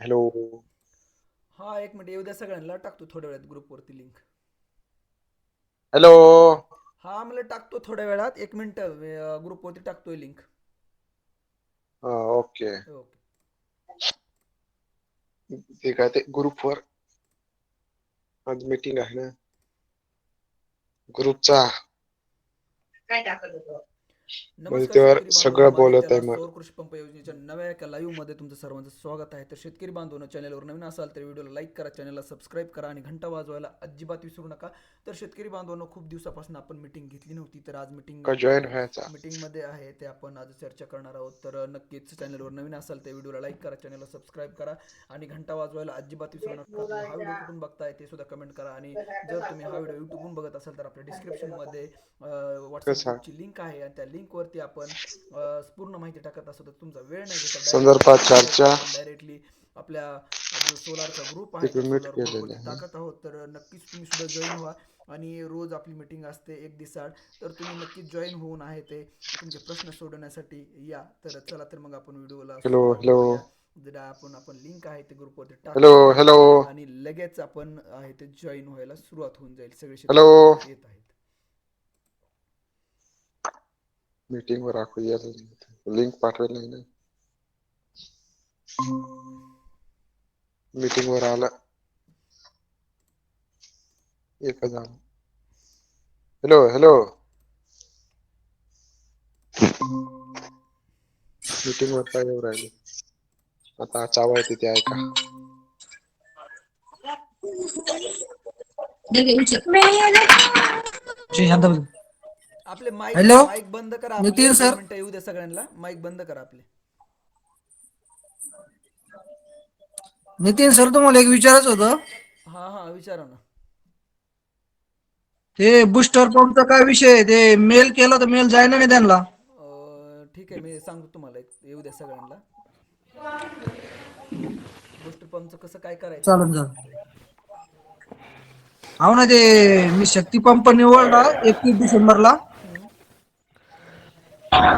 Hello. हा, एक minute येऊ द्या, सगळ्यांना टाकतो थोड्या वेळात ग्रुपवरती लिंक. हॅलो. हा, मला टाकतो थोड्या वेळात, एक मिनिट ग्रुपवरती टाकतोय लिंक. हा, ओके. ओके. ते काय ते ग्रुपवर आज मीटिंग आहे ना ग्रुपचा. काय टाकत होतो? म्हणजे नमस्कार त्यावर शेतकरी बांधवांनो, सगळं माझे बोलत त्याला आहे मग. सौर कृषी पंप योजनेच्या नव्या एका लाईव्ह मध्ये तुमचं सर्वांचं स्वागत आहे. तर शेतकरी बांधवांनो, चॅनलवर नवीन असाल तर व्हिडिओला लाईक करा, चॅनलला सबस्क्राईब करा आणि घंटा वाजवायला अजिबात विसरू नका. तर शेतकरी बांधवांनो, खूप दिवसापासून आपण मीटिंग घेतली नव्हती, तर आज का जॉईन व्हायचा? मीटिंगमध्ये आहे ते आपण आज चर्चा करणार आहोत. तर नक्कीच चॅनलवर नवीन असाल तर व्हिडिओला लाईक करा, चॅनलला सबस्क्राईब करा आणि घंटा वाजवायला अजिबात विसरू नका. तुम्ही हा व्हिडिओ कुठून बघताय ते सुद्धा कमेंट करा. आणि जर तुम्ही हा व्हिडिओ यूट्यूबहून बघत असाल तर आपल्या डिस्क्रिप्शनमध्ये व्हॉट्सअप कसा ग्रुपची लिंक आहे आणि त्या लिंकवरती आपण पूर्ण माहिती टाकत असतो. तर तुमचा वेळ नाही घेता डायरेक्टली त्या संदर्भात लिंकवरती चर्चा आपण डायरेक्टली आपल्या जो सोलारचा ग्रुप ते आहे त्या पेमेंट सोलार केलेलं ग्रुपवरती आहे. टाकत आहोत. तर नक्कीच तुम्ही सुद्धा जॉईन व्हा. आणि रोज आपली मीटिंग असते एक दिवसाआड. तर तुम्ही नक्कीच जॉईन होऊन आहे ते तुमचे प्रश्न सोडवण्यासाठी या. तर चला, तर मग आपण व्हिडिओला हॅलो, सुरुवात हॅलो. करूया. जर आपण लिंक आहे ते ग्रुपवरती हॅलो, टाकलेली आहे हॅलो. आणि लगेच आपण आहे ते जॉईन व्हायला सुरुवात होऊन जाईल. सगळे हॅलो. शेतकरी बांधव येत आहेत. मीटिंग वर या लिंक पाठवली नाही ना. मीटिंग वर आला. एक हजार. Hello, hello. मीटिंग वर काय येऊ राहिले? आता चावा आहे तिथे ऐका. आपले माईक हॅलो माईक बंद करा. आपले नितीन सर. 2 मिनिटं येऊ द्या सगळ्यांना. माईक बंद करा आपले. नितीन सर, तुम्हाला एक विचारायचं होतं. हा हा, विचारा ना. ते बुस्टर पंपचा काय विषय आहे? ते मेल केला तर मेल जायना नाही त्यांना. ठीक आहे, मी सांगतो तुम्हाला. एक येऊ द्या सगळ्यांना. बूस्टर पंपचं कसं काय करायचं ते चालेल चालेल. सांगतो. हो ना, ते मी शक्ती पंप निवडला 31 डिसेंबरला. हम्म.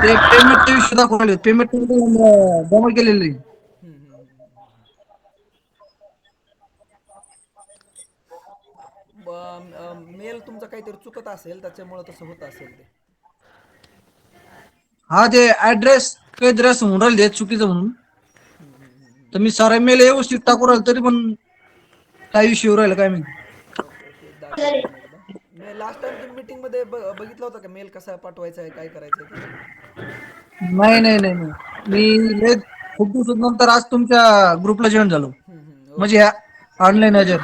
ते पेमेंटचे विषय दाखवले. पेमेंट जमा केलेले. मेल तुमचा काहीतरी चुकत असेल, त्याच्यामुळे तसं होत असेल ते. हा, ते ऍड्रेस काहीतरी असं म्हणून राहिले चुकीचं म्हणून. तर मी हम्म. सारा मेल व्यवस्थित टाकू राहिलो तरी पण काय इश्यू येऊ राहिला काय माहिती. ओके ओके, दाखवतो मी एकदा. मी लास्ट टाइम तुम्ही मीटिंग मध्ये बघितलं होतं का मेल कसा पाठवायचा आहे, काय करायचं आहे ते? नाही नाही नाही नाही. मी खूप दिवसानंतर आज तुमच्या ग्रुपला जॉईन झालो. म्हणजे ओके ह्या ओके. ऑनलाईन हजर.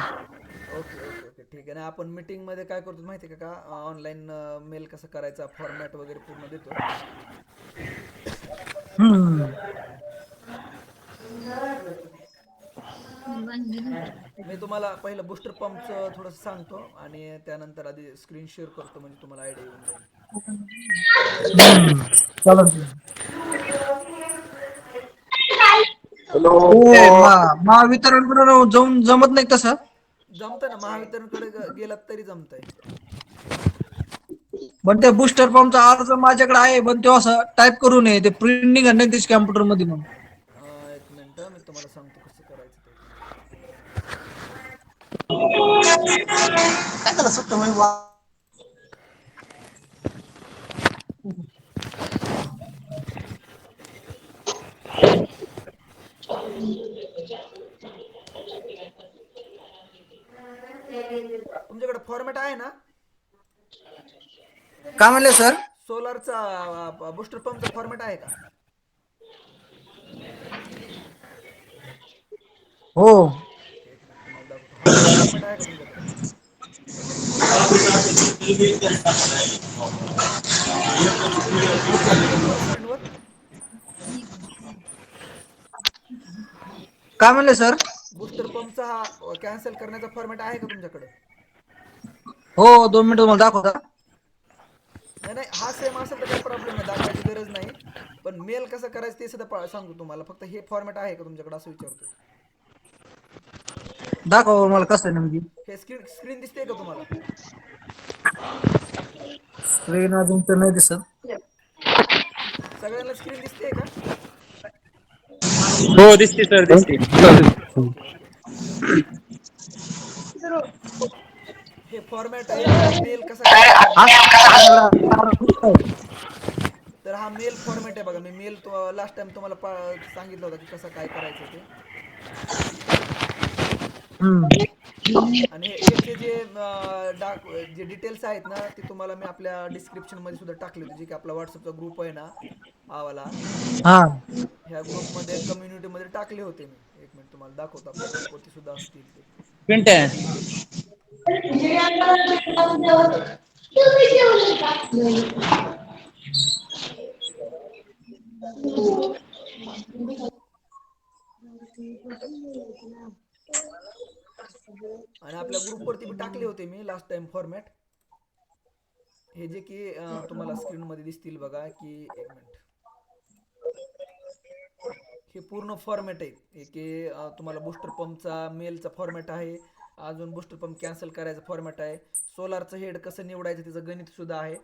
ओके ओके ओके, ठीक आहे ना. आपण मीटिंगमध्ये काय करतो माहिती आहे का? ऑनलाईन मेल कसा करायचा, फॉर्मॅट वगैरे पूर्ण देतो. हम्म. मी तुम्हाला पहिलं बूस्टर पंपचं थोडंसं सांगतो आणि त्यानंतर आधी स्क्रीन शेअर करतो, म्हणजे तुम्हाला आयडिया येऊन जाईल. चालेल. ते महावितरणकडे जाऊन जमत नाही तसं. जमतंय ना, महावितरणकडे गेलात तरी जमतंय. पण ते बुस्टर पंपचा अर्ज माझ्याकडे आहे, पण तो असं टाईप करू नये. ते प्रिंट निघत नाही त्याच्या कॅम्प्युटर मध्ये मग. एक मिनटं, मी तुम्हाला सांगतो कसं करायचं ते. एक मिनटं. काय त्याला सुट्ट म्हणजे तुमच्याकडे फॉर्मॅट आहे ना? काय म्हणले सर? सोलारचा बूस्टर पंपचा फॉर्मॅट आहे का? हो. एक मिनिट तुम्हाला दाखवतो. हा फॉर्मॅट आहे का तुमच्याकडे? दिसतोय तुम्हाला स्क्रीनवर? काय म्हणले सर? बूस्टर पंपचा हा कॅन्सल करण्याचा फॉर्मॅट आहे का तुमच्याकडे? हो, 2 मिनिटं मला दाखवता. नाही नाही, हा सेम असेल तर काही प्रॉब्लेम नाही, दाखवायची गरज नाही. पण मेल कसं करायचं ते सुद्धा सांगतो तुम्हाला. फक्त हे फॉर्मॅट आहे का तुमच्याकडे असं विचारतोय. दाखवा मला कसं आहे नेमकी. हे स्क्रीन स्क्रीन दिसते का तुम्हाला? स्क्रीन अजून तर नाही दिसत. सगळ्यांना स्क्रीन दिसतेय का? हो दिसते सर दिसते. Okay okay. हे फॉर्मॅट आहे हा मेल कसा करायचा बघा. तर हा मेल फॉर्मॅट आहे बघा. मी मेल तो लास्ट टाइम तुम्हाला सांगितलं होतं की कसं काय करायचं ते. हम्म. आणि ह्याचे जे डिटेल्स आहेत ना ते तुम्हाला मी आपल्या डिस्क्रिप्शन मध्ये सुद्धा टाकले होते, जे की आपला व्हॉट्सअपचा ग्रुप आहे ना हा वाला, हा. ह्या ग्रुपमध्ये कम्युनिटीमध्ये टाकले होते मी. एक मिनिट तुम्हाला दाखवतो, आपल्या ग्रुपवरती सुद्धा असतील ते. पिंट्या आणि आपल्या ग्रुपवरती बी टाकले होते मी लास्ट टाइम फॉर्मॅट. हे जे की तुम्हाला स्क्रीनमध्ये दिसतील बघा की एक मिनिट. हे पूर्ण फॉर्मॅट आहे. एक तुम्हाला बूस्टर पंपचा मेलचा फॉर्मॅट आहे. अजून बूस्टर पंप कॅन्सल करायचा फॉर्मॅट आहे. सोलारचं हेड कसं निवडायचं त्याचं गणित सुद्धा आहे.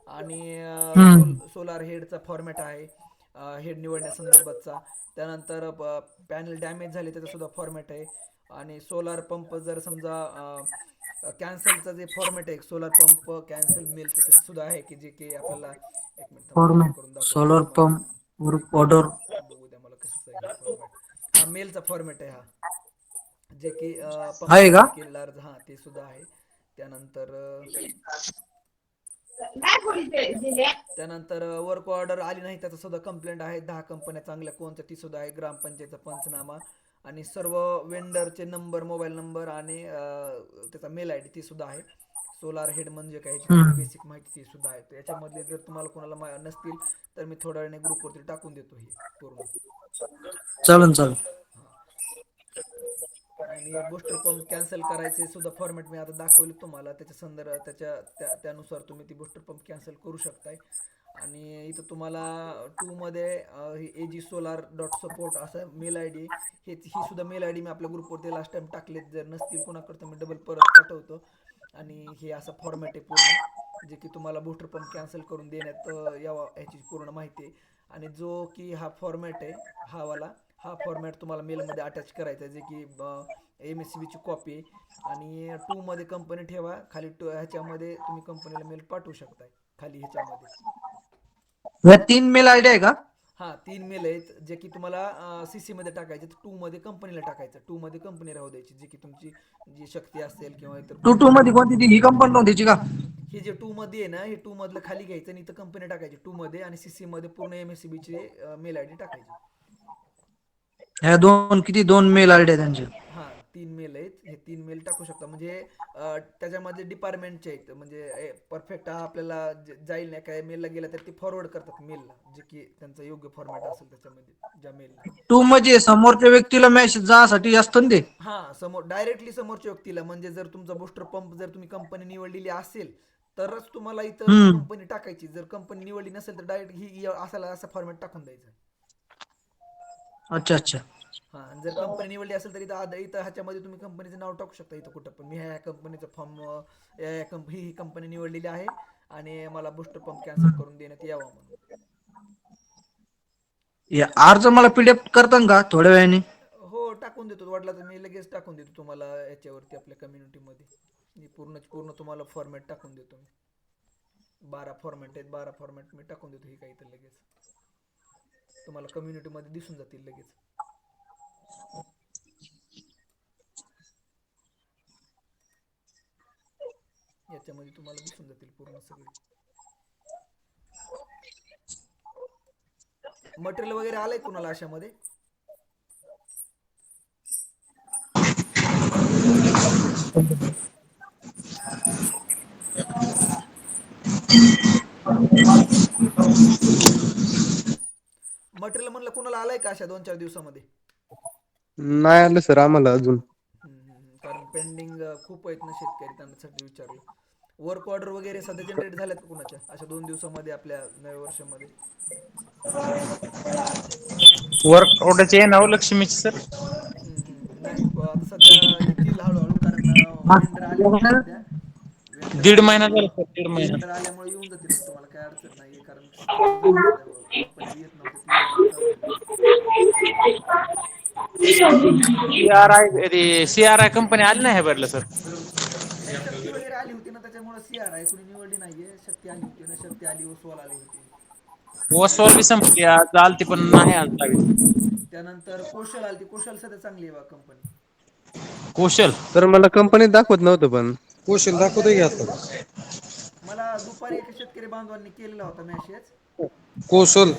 आणि हम्म. सोलार हेडचा फॉर्मॅट आहे, हेड निवडण्यासंदर्भातचा. त्यानंतर पॅनल डॅमेज झाले त्याचा सुद्धा फॉर्मॅट आहे. आणि सोलार पंप जर समजा कॅन्सलचा जे फॉर्मॅट आहे सोलार पंप कॅन्सल मेलचं त्याचं सुद्धा आहे, की जे की आपल्याला एक मिनिट थांबा ओपन फॉर्मॅट करून दाखवतो मी सोलर तुम्हाला. पंप ग्रुप ऑर्डर बघू द्या मला कसं आहे हे फॉर्मॅट. हा मेलचा फॉर्मॅट आहे हा, जे की पंप आहे का? कॅन्सल केलेला अर्ज हा ते सुद्धा आहे. त्यानंतर त्यानंतर वर्क ऑर्डर आली नाही त्याचा सुद्धा कंप्लेंट आहे. 10 कंपन्या चांगल्या कोणत्या ती सुद्धा आहे. ग्रामपंचायतचा पंचनामा आणि सर्व वेंडरचे नंबर, मोबाईल नंबर आणि त्याचा मेल आय डी ती सुद्धा आहे. सोलार हेड म्हणजे काय याची पूर्ण हम्म. बेसिक माहिती ती सुद्धा आहे. तर याच्यामधले जर तुम्हाला कोणाला नसतील तर मी थोड्या वेळाने ग्रुपवरती टाकून देतो हे पूर्ण. चालेल चालेल. हां. आणि बूस्टर पंप कॅन्सल करायचे सुद्धा फॉर्मॅट मी आता दाखवले तुम्हाला. त्याच्या त्यानुसार तुम्ही ती बूस्टर पंप कॅन्सल करू शकताय. आणि इथं तुम्हाला मध्ये ए जी सोलार डॉट सपोर्ट असं मेल आय डी, ही सुद्धा मेल आय डी मी आपल्या ग्रुपवरती लास्ट टाइम टाकलेत. जर नसतील कोणाकडे तर मी डबल परत पाठवतो. आणि हे असा फॉर्मॅट आहे पूर्ण, जे की तुम्हाला बूस्टर पंप कॅन्सल करून देण्यात यावा ह्याची पूर्ण माहिती आहे. आणि जो की हा फॉर्मॅट आहे हा फॉर्मॅट तुम्हाला मेलमध्ये अटॅच करायचा आहे, जे की एम एस सी बीची कॉपी आहे. आणि मध्ये कंपनी ठेवा खाली. ह्याच्यामध्ये तुम्ही कंपनीला मेल पाठवू शकताय खाली ह्याच्यामध्ये. या 3 मेल आयडी आहे का? हा 3 मेल आहेत, जे की तुम्हाला सीसी मध्ये टाकायचे. मध्ये कंपनीला टाकायचं. मध्ये कंपनी राहू द्यायची, जी की तुमची जी शक्ती असेल किंवा इतर टू कोणी टू असेल. मध्ये कोणती ती ही कंपनी नव्हती का? हे जे मध्ये आहे ना, हे मधलं खाली घ्यायचं आणि इथं कंपनी टाकायची मध्ये, आणि सीसी मध्ये पूर्ण एमएससीबी ची मेल आयडी टाकायची. ह्या दोन किती 2 मेल आयडी आहे त्यांचे? हा 3 मेल आहेत. हे 3 मेल टाकू शकता. म्हणजे त्याच्यामध्ये डिपार्टमेंटचे आहेत. म्हणजे परफेक्ट आपल्याला जाईल नाही काय मेलला गेला तर ते फॉरवर्ड करतात मेलला, जे की त्यांचा योग्य फॉर्मॅट असेल त्याच्यामध्ये ज्या मेलला. टू म्हणजे समोरच्या व्यक्तीला मेसेज जासाठी असतं ना ते? हा डायरेक्टली समोरच्या व्यक्तीला. म्हणजे जर तुमचा बूस्टर पंप जर तुम्ही कंपनी निवडलेली असेल तरच तुम्हाला इथं ती हम्म. कंपनी टाकायची. जर कंपनी निवडली नसेल तर डायरेक्ट ही असाला असा फॉर्मॅट टाकून द्यायचा. अच्छा अच्छा. हा, आणि जर कंपनी निवडली असेल तर इथं ह्याच्यामध्ये तुम्ही कंपनीचं नाव टाकू शकता. इथं कुठं पण मी ह्या कंपनीचा फॉर्म ही कंपनी निवडलेली आहे आणि मला बूस्टर पंप कॅन्सल करून देण्यात यावा म्हणून. या अर्ज मला पीडीएफ करता का थोड्या वेळाने? हो टाकून देतो. वाटलं तर मी लगेच टाकून देतो तुम्हाला याच्यावरती आपल्या कम्युनिटीमध्ये. मी पूर्ण तुम्हाला फॉर्मॅट टाकून देतो मी. 12 फॉर्मॅट आहेत. 12 फॉर्मॅट मी टाकून देतो हे काही तर लगेच. तुम्हाला कम्युनिटीमध्ये दिसून जातील लगेच. याच्यामध्ये तुम्हाला दिसून जातील पूर्ण सगळे. मटेरियल वगैरे आलंय कुणाला अशामध्ये? मटेरियल म्हणलं कुणाला आलंय का अशा 2-4 दिवसामध्ये? नाही आलं सर आम्हाला अजून. कारण पेंडिंग खूप आहेत ना शेतकरी, त्यांच्यासाठी विचारलं. वर्क ऑर्डर वगैरे सध्या जनरेट झाल्यात का कुणाच्या अशा 2 दिवसामध्ये आपल्या नव्या वर्षामध्ये? वर्क ऑर्डरचे आहे नाव लक्ष्मीची सर. नाही आता सध्या येतील हळूहळू, कारण वेंडर आलेत ना सध्या. वेंडर दीड महिना आल्यामुळं झाला सर, दीड महिना. वेंडर आल्यामुळे येऊन जातील ना, तुम्हाला काय अडचण नाही. कारण चालू झाले सध्या कंपन्या येत नव्हत्या, ती व्यवस्था चालू झाली सध्या. CRI कंपनी आली नाही भेटलं सर. नाही शक्ती वगैरे आली होती ना त्याच्यामुळे CRI कुणी निवडली नाहीये. शक्ती आली होती ना, शक्ती आली, ओसवाल आली होती. ओसवाल बी संपली आज आलती पण नाही आज लागली. त्यानंतर कोशल आलती. कोशल सध्या चांगली आहे बा कंपनी. कौशल तर मला कंपनीत दाखवत नव्हतं पण. कौशल दाखवतोय की आता. मला दुपारी एका शेतकरी बांधवांनी केलेला होता मेसेज. कौशल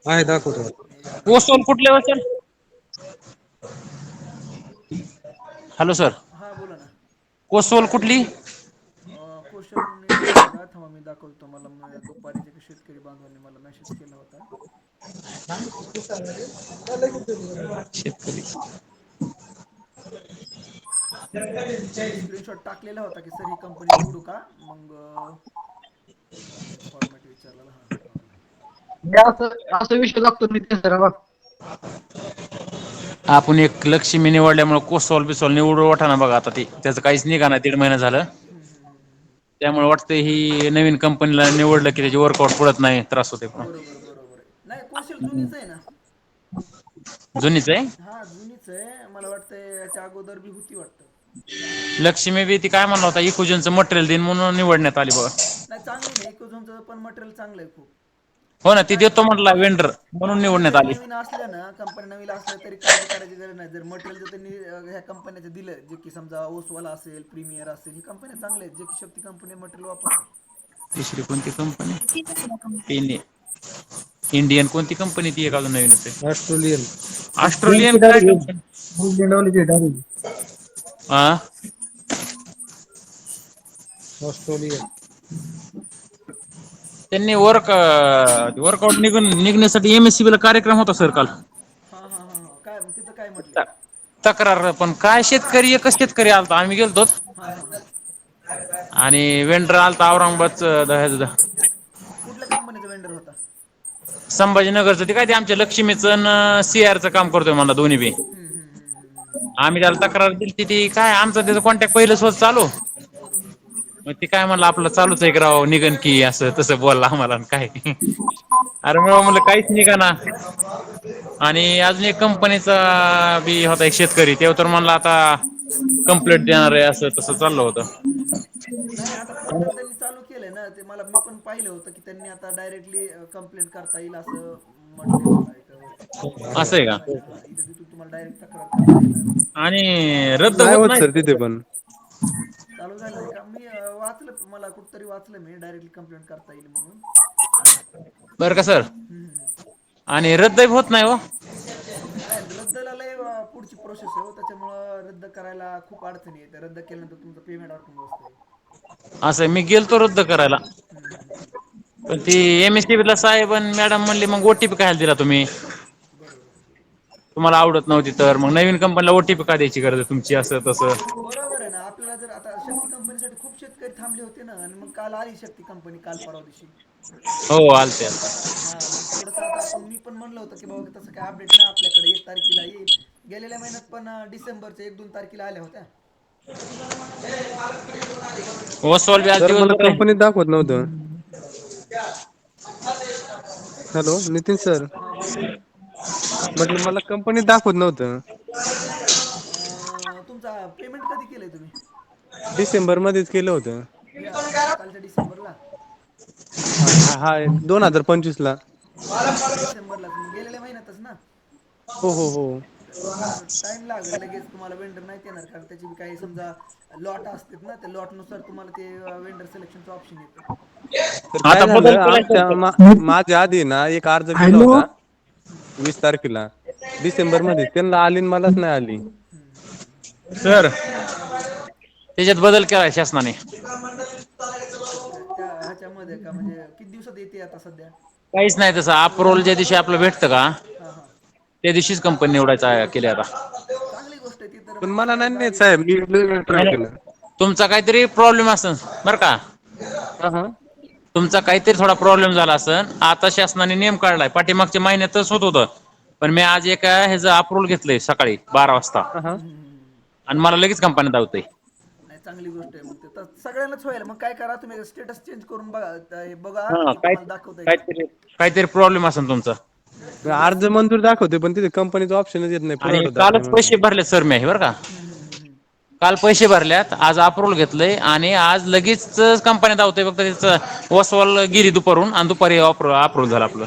आहे दाखवतो. मी तुम्हाला ओसवाल कुठल्या वर्षात? Hello sir. हा बोला ना. कोसोल कुठली? कोशल म्हणून एक आहे बघा, थांबा मी दाखवतो तुम्हाला. दुपारीच एका शेतकरी बांधवांनी मला मेसेज केला होता. शेतकरी. त्यांनी स्क्रीनशॉट टाकलेला होता की सर ही कंपनी निवडू का? मग फॉर्मॅट विचारलेला, हा बघा. हे असं असं विषय लागतो नितीन सर बघ. आपण एक लक्ष्मी निवडल्यामुळे कोसोल बिसोल निवडू वाटाना बघा आता ते. त्याचं काहीच निघा ना 1.5 महिना झालं. त्यामुळे वाटतं ही नवीन कंपनीला निवडलं की त्याची वर्कआउट पडत नाही, त्रास होते. बरोबर बरोबर आहे. नाही कोशल जुनीच आहे ना. जुनीच आहे. हा जुनीच आहे. मला वाटतं याच्या अगोदर बी होती वाटतं. लक्ष्मी बी ती काय म्हणला होता इकोजनचं मटेरियल दिन म्हणून निवडण्यात आली बघा. नाही चांगली नाही. इकोझोनचं पण मटेरियल चांगलं आहे खूप. हो ना ती काय देतो म्हटला वेंडर म्हणून कंपन्या निवडण्यात जरी आली. नवीन असल्या ना, कंपन्या नवीन असल्या तरी काळजी करायची गरज नाही. जर मटेरियल जर त्यांनी ह्या कंपन्याचं दिलं, जे की समजा ओसवाला असेल, प्रीमियर असेल, ही कंपन्या चांगल्या आहेत. जे की शक्ती कंपनी मटेरियल वापरते. तिसरी कोणती कंपनी? इंडियन कोणती कंपनी ती एक अजून नवीन होते? ऑस्ट्रेलियन. ऑस्ट्रेलियन काय कंपनी? हा. ऑस्ट्रेलियन. त्यांनी वर्कआउट निघण्यासाठी MSCB ला कार्यक्रम होता सर काल. हा हा हा हा. काय मग तिथं काय म्हटले? तक्रार पण काय शेतकरी एकच शेतकरी आलता आम्ही गेलतो. हा हा हा. आणि वेंडर आलता औरंगाबादच कुठल्या कंपनीचा वेंडर होता? संभाजीनगरचं ते काय ते आमच्या लक्ष्मीचं CR काम करतोय मला दोन्ही बी. आम्ही त्याला तक्रार दिली ती काय आमचं त्याचं कॉन्टॅक्ट पहिलंच होत चालू. बरोबर बरोबर. मग ते काय म्हणलं आपलं चालूच आहे की राव निघन की असं तसं बोलला आम्हाला काय. अरे म म्हणलं काहीच निघाना. आणि अजून एक कंपनीचा बी होता एक शेतकरी तेव्हा तर म्हणला आता कंप्लेंट देणार आहे असं तसं चाललं होतं. नाही आता पोर्टल त्यांनी चालू केलंय ना, ते मला मी पण पाहिलं होतं की त्यांनी आता डायरेक्टली कंप्लेंट करता येईल असं म्हटले मला याच्यावरती. असं आहे का? हा इथं तिथून तुम्हाला डायरेक्ट तक्रार करता येणार. आणि रद्द नाही होत होत सर नाहीत. तिथे पण. चालू झालं नाही का? मी वाचलं, मला कुठतरी वाचलं मी डायरेक्टली कंप्लेंट करता येईल म्हणून. बरं का सर? हम्म. आणि रद्द होत नाही हो. नाही रद्दला लय पुढची प्रोसेस आहे हो, त्याच्यामुळं रद्द करायला खूप अडचणी येते. रद्द केल्यानंतर तुमचं पेमेंट अडकून बसतंय. असं मी गेलतो रद्द करायला. पण ती MSCB ला साहेब आणि मॅडम म्हणली मग OTP कायला दिला तुम्ही? बरोबर आहे बरोबर. तुम्हाला आवडत नव्हती तर मग नवीन कंपनीला OTP का द्यायची गरज आहे तुमची असं तसं. बरोबर आहे ना. आपल्याला जर आता शक्ती कंपनीसाठी खूप शेतकरी थांबले होते ना, आणि मग काल आली शक्ती कंपनी काल परवा दिवशी. हो आलते. हा मग थोडंसं आता आपण मी पण म्हणलं होतं की बाबा तसं काय अपडेट नाही आपल्याकडे 1 तारखेला येईल. गेलेल्या महिन्यात पण डिसेंबरच्या 1-2 तारखेला आल्या होत्या. ओसवाल बी आज सर मला दिवसभर आहे. कंपनीत दाखवत नव्हतं. बरोबर बरोबर. Hello Nitin sir. हा बोला ना. म्हटलं मला कंपनीत दाखवत नव्हतं. तुमचा पेमेंट कधी केलंय तुम्ही? डिसेंबर मध्येच केलं होतं. या कालच्या डिसेंबरला? हा 2025 ला. डिसेंबरलाच मग गेलेल्या महिन्यातच ना? हो हो हो. मग टाइम लागेल लगेच तुम्हाला वेंडर नाहीत येणार, कारण त्याची बी काही समजा लॉट असतात ना, त्या लॉटनुसार तुम्हाला ते वेंडर सिलेक्शनचं ऑप्शन येतं. तर आता काय बदल झालं केलाय आमच्या सर. माझ्या आधी ना एक अर्ज केला हॅलो. होता. 20 तारखेला डिसेंबर मध्ये त्यांना आली आणि मलाच नाही आली. सर हा बोला ना. त्याच्यात बदल केलाय शासनाने. त्या ह्याच्यामध्ये का म्हणजे किती दिवसात येते आता सध्या? काहीच नाही तसं अप्रुव्हल ज्या दिवशी आपलं भेटतं का हा हा. त्या दिवशीच कंपनी निवडायचा केल्या आता. चांगली गोष्ट आहे ती तर, पण मग मला सगळ्यात नाही नाही भारी. साहेब मी लय वेळा ट्राय नाही नाही. केलं. तुमचा काहीतरी प्रॉब्लेम असेल बरं का. हा हा. तुमचा काहीतरी थोडा प्रॉब्लेम झाला असन. आता शासनाने नियम काढलाय पाठीमागच्या महिन्यातच होत होतं. पण मी आज एका ह्याचं अप्रुव्हल घेतलंय सकाळी 12 वाजता. हा हा. आणि मला लगेच कंपन्या दावतय. नाही चांगली गोष्ट आहे मग ते तर सगळ्यांनाच होईल. मग काय करा तुम्ही स्टेटस चेंज करून बघा, हे बघा हा की काय तुम्हाला दाखवतंय का. काहीतरी काहीतरी प्रॉब्लेम असेल तुमचा. अर्ज मंजूर दाखवते पण तिथे कंपनीचं ऑप्शनच येत नाही आणि पुरवठादार नाही कालच म्हणून. पैसे भरले सर मी बरं का. काल पैसे भरल्यात आज अप्रुव्हल घेतलंय आणि आज लगेच कंपन्या धावतोय फक्त त्याचं वसवाल गेली दुपारून आणि दुपारी अप्रुव्हल झालं आपलं.